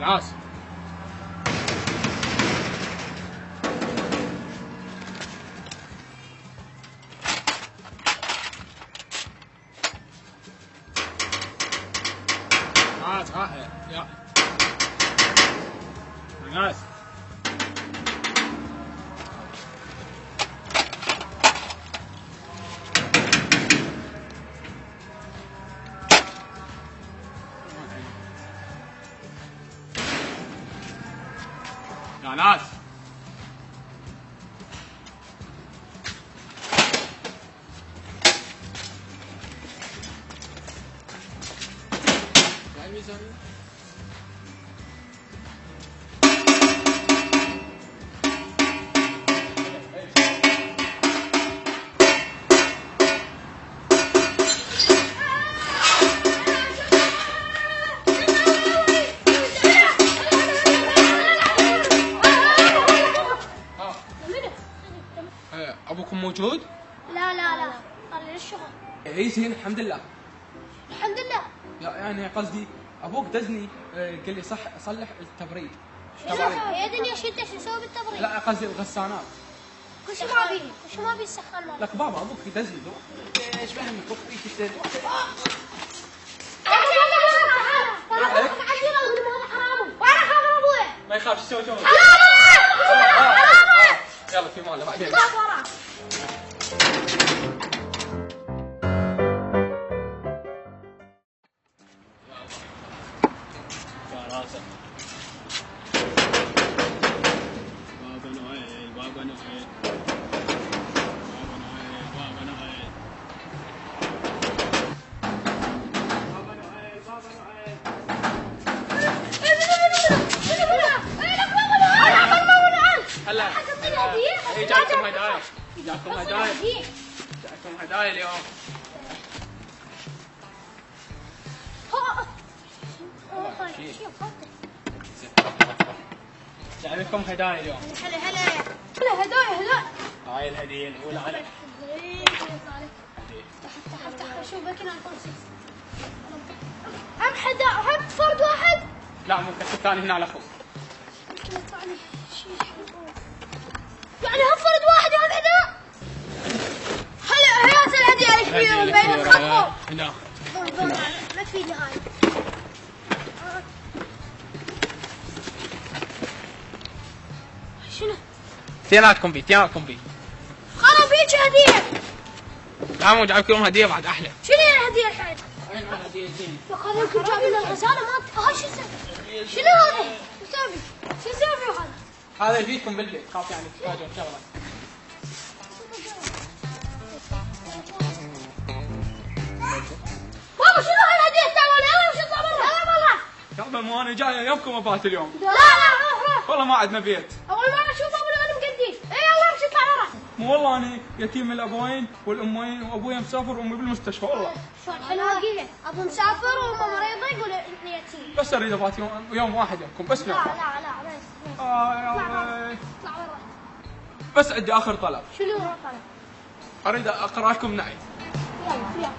ناس يا ناس يا ناس ابوكم موجود؟ لا طلع للشغل. اي زين الحمد لله. الحمد لله. يعني قصدي ابوك دزني قال لي صلح التبريد. يا دنيا شو انت شو تسوي بالتبريد؟ لا قصدي الغسانات. كل شيء ما بيه السخان مالك. لك بابا ابوك دزني ايش فهمك فيك ما يخاف شو يسوي يلا في ماله بعدين. يا راسك بابا نويل بابا نويل بابا نويل بابا نويل بابا نويل بابا نويل هلا جاكم هدايا جاكم هدايا اليوم. جايب لكم هدايا اليوم. هلا هدايا هاي الهدية الأولى على افتح شوف بكنا هم فرد واحد. لا مو الثاني هنا على اخوك. يعني هم فرد واحد هذا هداء. هلا هيات الهدية الكبيرة بين الخطوة. هنا ما تفيدني هاي. شنو؟ اثنيناتكم بي خلاص بيك هدية. لا مو جايب لكم هدية بعد أحلى. شنو الهدية الحين؟ وين الهدية زين؟ يا اخي يمكن جايب لنا الغسالة ما هاي شو يسوي؟ شنو هذا؟ شو يسوي هذا؟ هذا يفيدكم بالبيت خاف يعني تحتاجون شغلة. بابا شنو هالهدية الثانية؟ يلا وش نطلع برا؟ يلا والله. يابا مو أنا جاي يمكم أبات اليوم. لا روح. والله ما عندنا بيت. أول مرة أشوف أبو الغنم قدي. إيه يلا وش نطلع برا؟ مو والله أنا يتيم الأبوين والأمين وأبويا مسافر وأمي بالمستشفى والله. شلون حلوة كذا؟ أبو مسافر وأمه مريضة يقول يتيم. بس أريد أبات يوم واحد يمكم بس يوم. لا بس. يا اطلع برا. بس عندي آخر طلب. شنو طلب؟ أريد أقرأ لكم نعي. يلا.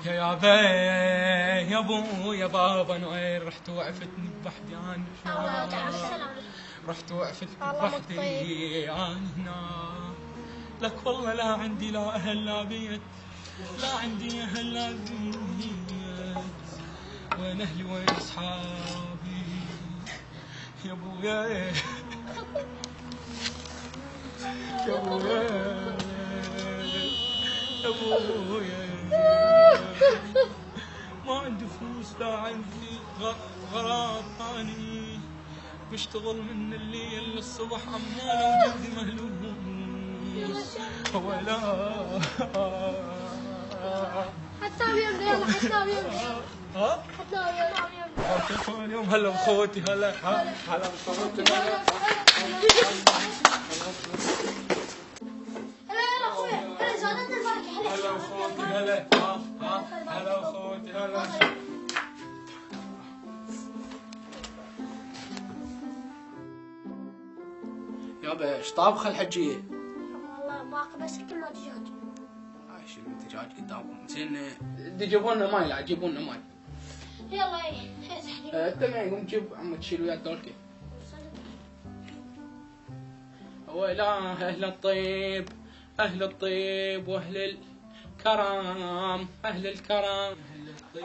يابا يا ابو يا بابا نويل رحت وقفتني بوحدي عن رحت وقفتني بوحدي عن هنا لك والله لا عندي لا اهل لا بيت لا عندي اهل لا بيت وين اهلي وين اصحابي يا ابويا يا ابويا يا ابويا ما عندي فلوس لا عندي غراض ثاني بشتغل من الليل للصبح عمال وجلدي مهلوس ولا حتى اليوم يلا حتى اليوم. حتى اليوم هلا بخوتي هلا بخوتي يلا اخويا هلا زادت الفرق هلا بخوتي هلا هلا بخوتي هلا يابا ايش طابخه الحجيه؟ والله باقي بس كلمة دجاج. هاي شنو دجاج قدامكم زين تجيبون لنا ماي لا تجيبون لنا ماي يلا انت معي قوم جيب عمك تشيل وياك دولكي. ولا اهل الطيب اهل الطيب واهل الكرم اهل الكرم اهل الطيب.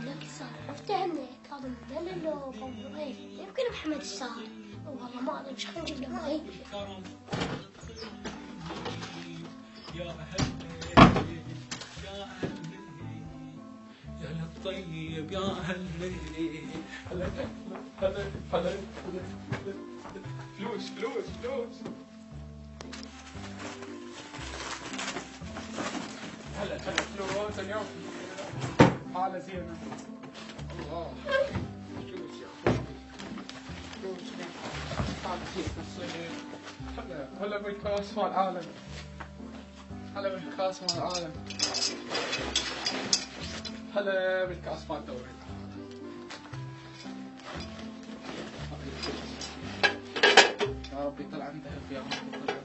لك افتح لنا كاظم مدلل يمكن محمد الساهر والله ما ادري ايش خلينا نجيب له ماي. يا اهل يا اهل الطيب يا اهل هلا هلا هلا فلوس فلوس فلوس. هلا هلا فلوس اليوم حالة زينة. الله فلوس يا اخوي فلوس حالة زينة. هلا هلا بالكاس مال العالم هلا بالكاس مال العالم هلا بالكاس مال الدوري. يا ربي طلع عن ذهب يا ربي طلع عن ذهب.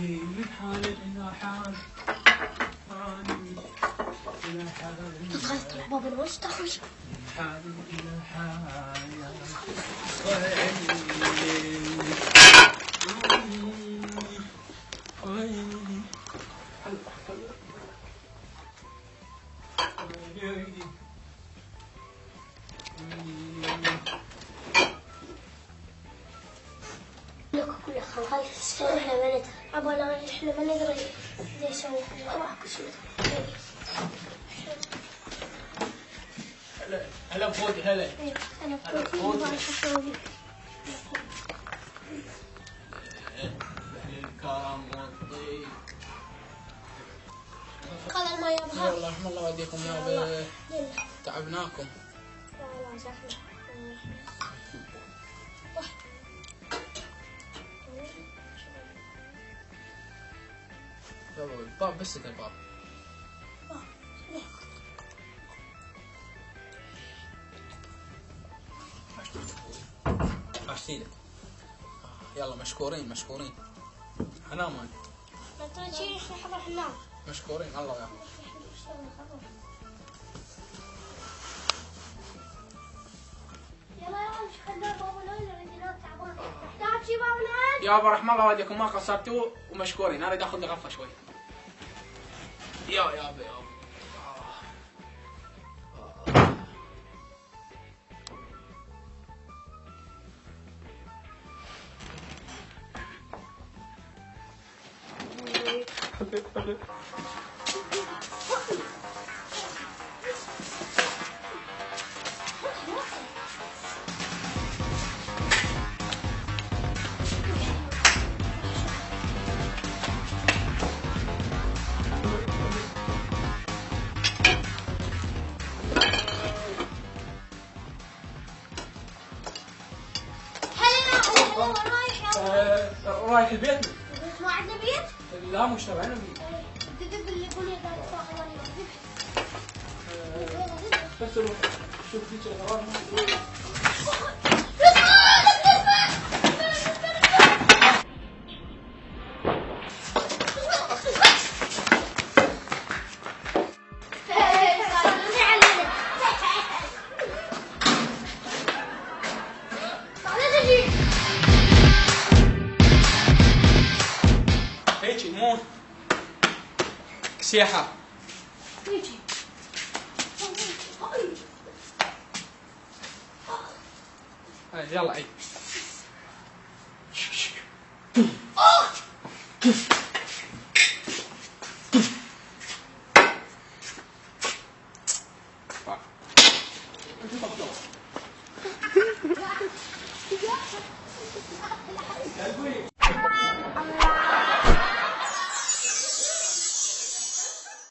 من حال إلى حال إلى حال دخلت بابا الوش تخرج حال إلى حال لكم كل خلاص احنا ما ندري عبالنا احنا ما ندري زي يسوي راح كل شيء. هلا فودي هلا انا فوتي ما اسوي الكرم والطيب. خذ الماء يا ابها. يلا رحم الله والديكم يا تعبناكم. لا زحمه يلا الباب بس الباب. عشتيلك. يلا مشكورين مشكورين. انا مان لا تجي احنا راح ننام. مشكورين الله يا يابا رحم الله والديكم ما قصرتوا ومشكورين. انا اريد اخذ لي غفه شوي. يابا يابا رايح البيت؟ ما عندنا بيت؟ لا مش تبعنا بيت. تدق اللي يقول لي قاعد تاخذ بس روح شوف ذيك الغرام. هيك مو سياحة. يلا عيد.